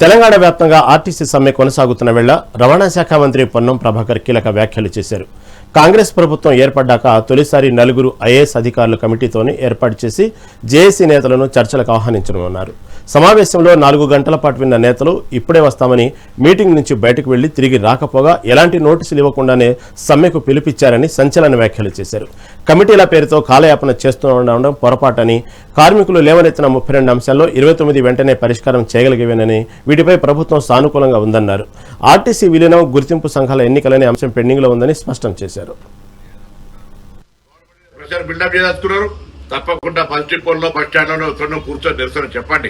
తెలంగాణ వ్యాప్తంగా ఆర్టీసీ సమ్మె కొనసాగుతున్న వేళ రవాణా శాఖ మంత్రి పొన్నం ప్రభాకర్ కీలక వ్యాఖ్యలు చేశారు. కాంగ్రెస్ ప్రభుత్వం ఏర్పడ్డాక తొలిసారి 4 ఐఏఎస్ అధికారుల కమిటీతోని ఏర్పాటు చేసి జేఏసీ నేతలను చర్చలకు ఆహ్వానించనున్నారు. సమావేశంలో 4 గంటల పాటు విన్న నేతలు ఇప్పుడే వస్తామని మీటింగ్ నుంచి బయటకు వెళ్లి తిరిగి రాకపోగా ఎలాంటి నోటీసులు ఇవ్వకుండానే సమ్మెకు పిలుపిచ్చారని సంచలన వ్యాఖ్యలు చేశారు. కమిటీల పేరుతో కాలయాపన చేస్తుండడం పొరపాటని, కార్మికులు లేవనెత్తిన 32 అంశాల్లో 29 వెంటనే పరిష్కారం చేయగలిగేవేనని, వీటిపై ప్రభుత్వం సానుకూలంగా ఉందన్నారు. ఆర్టీసీ విలీనం, గుర్తింపు సంఘాల ఎన్నికలనే అంశం పెండింగ్ లో ఉందని స్పష్టం చేశారు. తప్పకుండా బస్టిపోల్లో బస్ స్టాండ్లో కూర్చొని నిరసన చెప్పండి.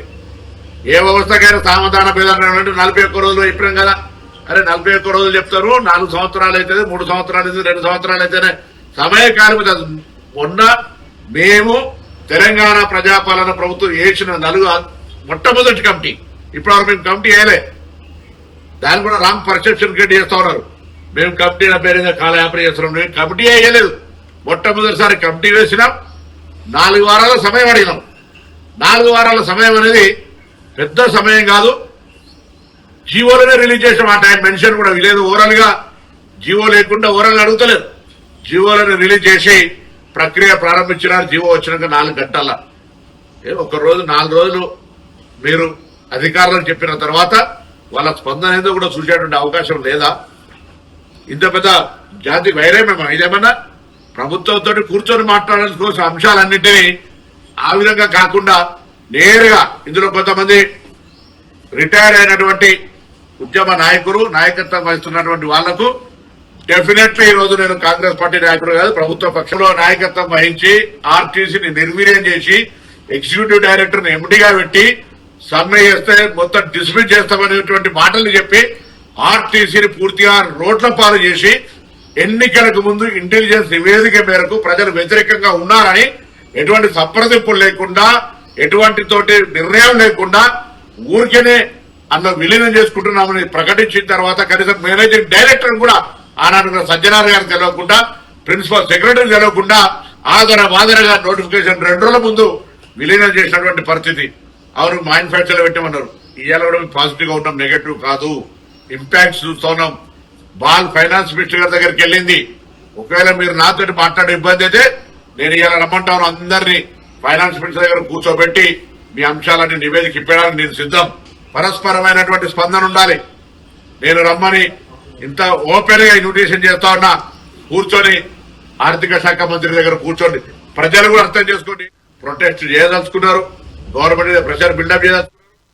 ఏ వ్యవస్థకైనా సామధాన భేదాలు 41 రోజులు అయిపోయాం కదా. అరే 41 రోజులు చెప్తారు, 4 సంవత్సరాలు అయితే, 3 సంవత్సరాలు అయితే, 2 సంవత్సరాలు అయితేనే సమయకాలం. మొన్న మేము తెలంగాణ ప్రజాపాలన ప్రభుత్వం వేసిన మొట్టమొదటి కమిటీ, ఇప్పటివరకు మేము కమిటీ వేయలే. దాన్ని కూడా రాంగ్ పర్సెప్షన్ క్రియేట్ చేస్తా ఉన్నారు. మేము కమిటీల పేరుగా కాలయాపన చేస్తున్నాం. మేము కమిటీ వేయలేదు. మొట్టమొదటిసారి కమిటీ వేసినాం. 4 వారాల సమయం అడిగినాం. 4 వారాల సమయం అనేది పెద్ద సమయం కాదు. జీవోలోనే రిలీజ్ చేసాం. ఆ టైం మెన్షన్ కూడా లేదు. ఓవరాల్ గా జీవో లేకుండా ఓవరాల్ అడుగుతలేదు. జీవోలను రిలీజ్ చేసి ప్రక్రియ ప్రారంభించినారు. జీవో వచ్చినాక 4 గంటల ఒక రోజు 4 రోజులు మీరు అధికారులకు చెప్పిన తర్వాత వాళ్ళ స్పందన ఏదో కూడా చూసేటువంటి అవకాశం లేదా? ఇంత పెద్ద జాతి వైరమేమో ఇదేమన్నా? ప్రభుత్వంతో కూర్చొని మాట్లాడాల్సిన కోసం అంశాలన్నింటినీ ఆ విధంగా కాకుండా నేరుగా ఇందులో కొంతమంది రిటైర్ అయినటువంటి ఉద్యమ నాయకులు, నాయకత్వం వహిస్తున్నటువంటి వాళ్లకు డెఫినెట్లీ ఈ రోజు నేను కాంగ్రెస్ పార్టీ నాయకుడు కాదు, ప్రభుత్వ పక్షంలో నాయకత్వం వహించి ఆర్టీసీని నిర్వీర్యం చేసి ఎగ్జిక్యూటివ్ డైరెక్టర్ ని ఎండీగా పెట్టి సమ్మె చేస్తే మొత్తం డిస్మిస్ చేస్తామనేటువంటి మాటలు చెప్పి ఆర్టీసీని పూర్తిగా రోడ్ల పాలు చేసి ఎన్నికలకు ముందు ఇంటెలిజెన్స్ నివేదిక మేరకు ప్రజలు వ్యతిరేకంగా ఉన్నారని ఎటువంటి సంప్రదింపులు లేకుండా, ఎటువంటి తోటి నిర్ణయం లేకుండా ఊరికేనే విలీనం చేసుకుంటున్నామని ప్రకటించిన తర్వాత కనీసం మేనేజింగ్ డైరెక్టర్ కూడా ఆనాడు సజ్జనార్ గారికి తెలియకుండా, ప్రిన్సిపల్ సెక్రటరీ తెలియకుండా ఆదరగా నోటిఫికేషన్ 2 రోజుల ముందు విలీనం చేసినటువంటి పరిస్థితి. అవును, మ్యానుఫ్యాక్చర్ పెట్టమన్నారు. ఇవాళ కూడా పాజిటివ్ గా ఉన్నాం, నెగటివ్ కాదు. ఇంపాక్ట్స్ చూస్తున్నాం. బాల్ ఫైనాన్స్ మినిస్టర్ గారి దగ్గరికి వెళ్ళింది. ఒకవేళ మీరు నాతో మాట్లాడే ఇబ్బంది అయితే నేను ఇలా రమ్మంటాను. అందరినీ ఫైనాన్స్ మినిస్టర్ దగ్గర కూర్చోబెట్టి మీ అంశాలన్నీ నివేదిక ఇప్పడానికి నేను సిద్ధం. పరస్పరమైనటువంటి స్పందన ఉండాలి. నేను రమ్మని ఇంత ఓపెన్ గా ఇన్విటేషన్ చేస్తా ఉన్నా. కూర్చొని ఆర్థిక శాఖ మంత్రి దగ్గర కూర్చోండి. ప్రజలు కూడా అర్థం చేసుకోండి. ప్రొటెస్ట్ చేయదలుచుకున్నారు, గవర్నమెంట్ ప్రెషర్ బిల్డప్ చేయదలుచుకున్నారు.